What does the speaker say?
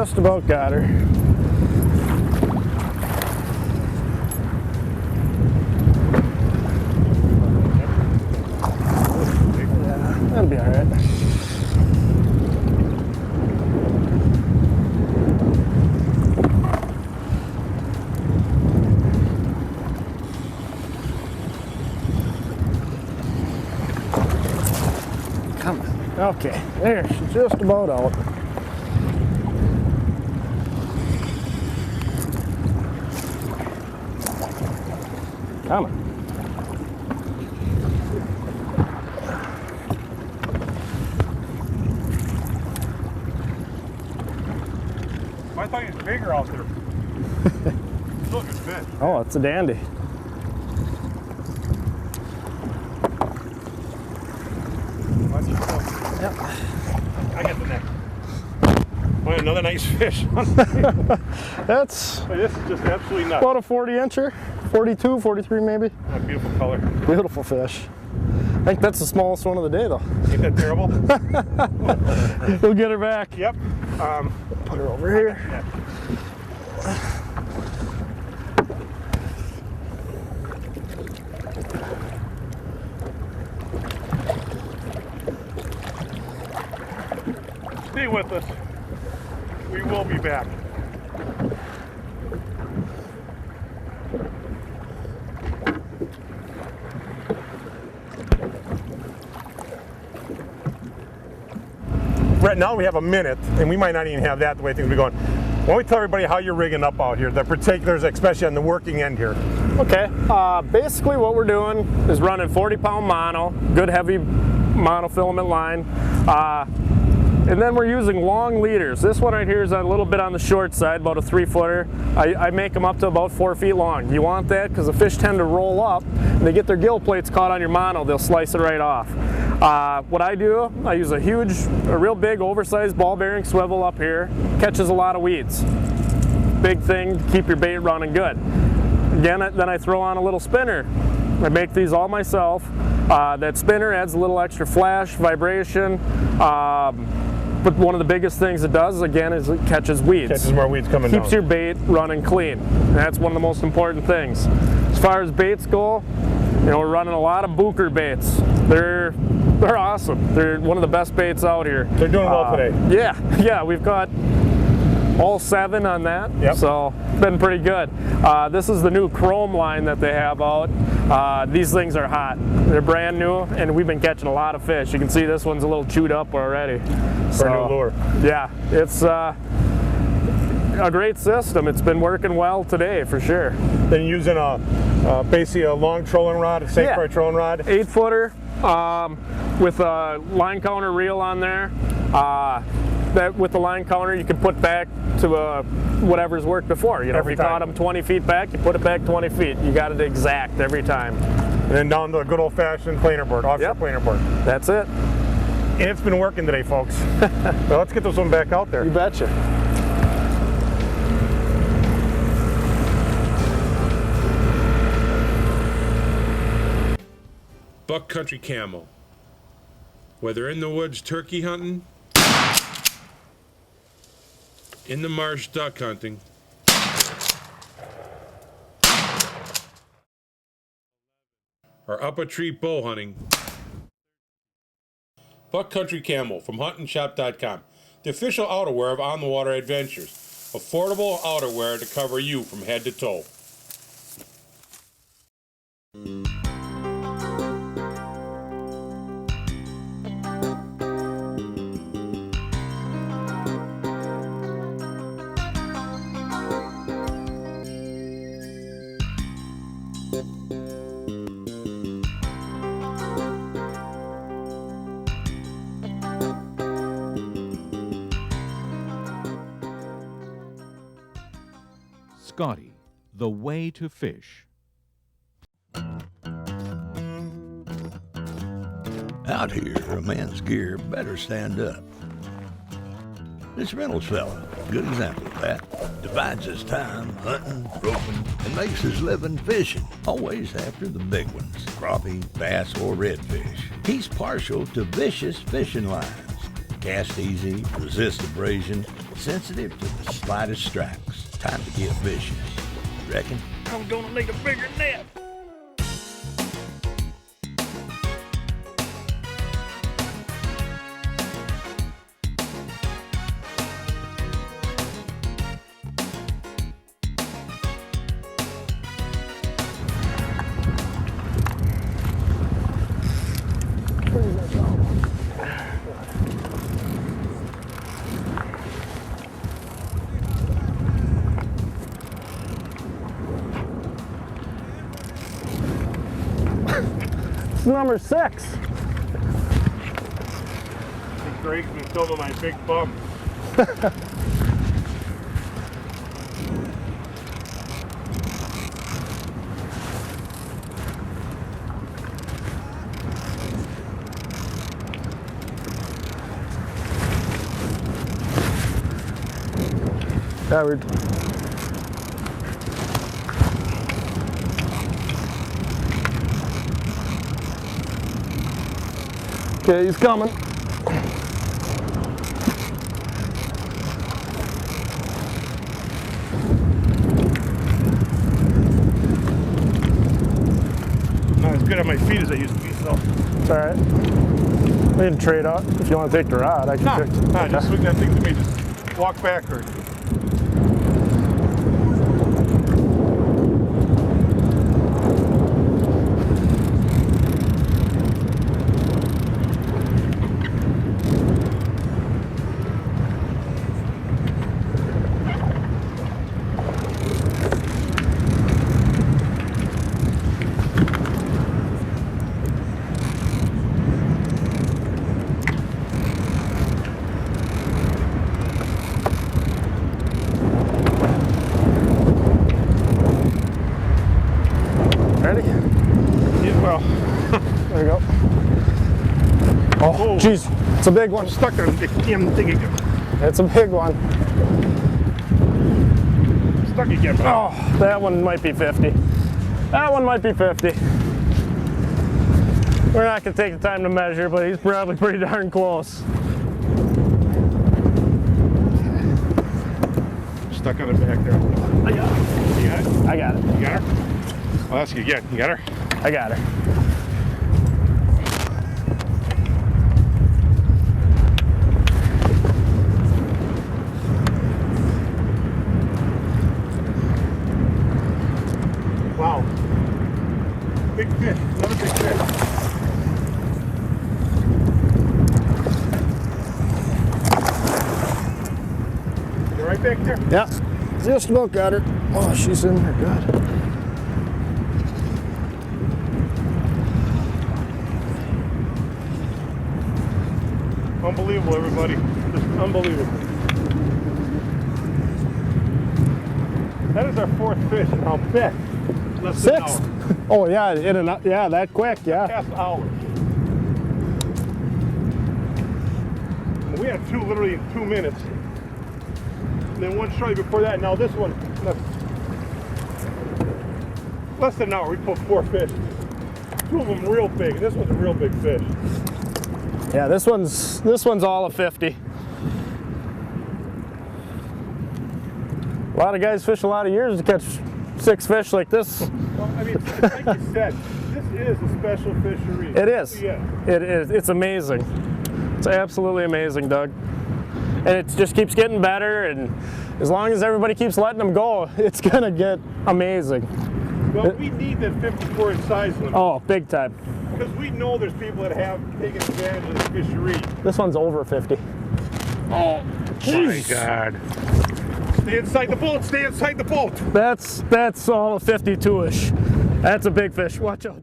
just about got her. Yeah, that'll be all right. Come on. Okay, there, she's just about out. Come on. I thought he was bigger out there. Still a good fish. Oh, it's a dandy. Yep. I got the next. Well, another nice fish. That's This is just absolutely nuts. about a 40-incher, 42, 43 maybe. Oh, beautiful color. Beautiful fish. I think that's the smallest one of the day though. Ain't that terrible? We'll get her back. Yep. Put her over here. Stay with us. We will be back. Right now we have a minute, and we might not even have that the way things are going. Why don't we tell everybody how you're rigging up out here, the particulars, especially on the working end here. Okay, basically what we're doing is running 40-pound mono, good heavy monofilament line. And then we're using long leaders. This one right here is a little bit on the short side, about a 3-footer. I make them up to about 4 feet long. You want that because the fish tend to roll up and they get their gill plates caught on your mono, they'll slice it right off. What I do, I use a real big oversized ball bearing swivel up here, catches a lot of weeds. Big thing to keep your bait running good. Again, then I throw on a little spinner. I make these all myself. That spinner adds a little extra flash, vibration. But one of the biggest things it does, again, is it catches weeds. Catches more weeds coming down. Keeps your bait running clean. And that's one of the most important things. As far as baits go, you know, we're running a lot of Booker baits. They're awesome. They're one of the best baits out here. They're doing well today. Yeah, we've got all 7 on that, yep. So it's been pretty good. This is the new chrome line that they have out. These things are hot. They're brand new, and we've been catching a lot of fish. You can see this one's a little chewed up already. For a new lure. Yeah, it's a great system. It's been working well today for sure. Then using basically a long trolling rod, a safe fry trolling rod. 8-footer with a line counter reel on there. That with the line counter you can put back to whatever's worked before. You know, if you caught them 20 feet back, you put it back 20 feet. You got it exact every time. And then down to a good old-fashioned planer board, offshore planer board. That's it. And it's been working today, folks. Well, let's get this one back out there. You betcha. Buck Country Camel. Whether in the woods turkey hunting, in the marsh duck hunting, or up a tree bow hunting, Buck Country Camel from huntingshop.com, the official outerwear of On the Water Adventures. Affordable outerwear to cover you from head to toe. Scotty, the way to fish. Out here, a man's gear better stand up. This Reynolds fella, good example of that. Divides his time hunting, roping, and makes his living fishing. Always after the big ones, crappie, bass, or redfish. He's partial to vicious fishing lines. Cast easy, resist abrasion, sensitive to the slightest strikes. Time to get vicious. Reckon? I'm gonna need a bigger net. Number 6. I think Gregg's been filming my big bum. Yeah, we're okay, he's coming. Not as good on my feet as I used to be, so. It's all right. We can trade up if you want to take the rod. I can take. Nah, just swing that thing to me. Just walk backward. Ready? Yeah, well, There you go. Oh, jeez, it's a big one. I'm stuck on the damn thing again. It's a big one. Stuck again. Oh, that one might be 50. That one might be 50. We're not gonna take the time to measure, but he's probably pretty darn close. Stuck on the back there. You got it? I got it. You got her? I'll ask you again. You got her? I got her. Wow. Big fish. Another big fish. You're right back there? Yeah. Just about got her. Oh, she's in there good. Unbelievable, everybody. Just unbelievable. That is our 4th fish, and I'll bet less than an 6th? hour. Oh yeah, in and out. Yeah, that quick. Yeah. Half hour. We had 2 literally in 2 minutes. And then one shortly before that. Now this one, less than an hour. We pulled 4 fish. 2 of them real big. This one's a real big fish. Yeah, this one's all of 50. A lot of guys fish a lot of years to catch 6 fish like this. Well, I mean, like you said, this is a special fishery. It is. Yeah. It is. It's amazing. It's absolutely amazing, Doug. And it just keeps getting better, and as long as everybody keeps letting them go, it's gonna get amazing. Well, we need that 54-inch size limit. Oh, big time. Because we know there's people that have taken advantage of the fishery. This one's over 50. Oh, jeez. my God. Stay inside the boat, stay inside the boat. That's all of 52-ish. That's a big fish. Watch out.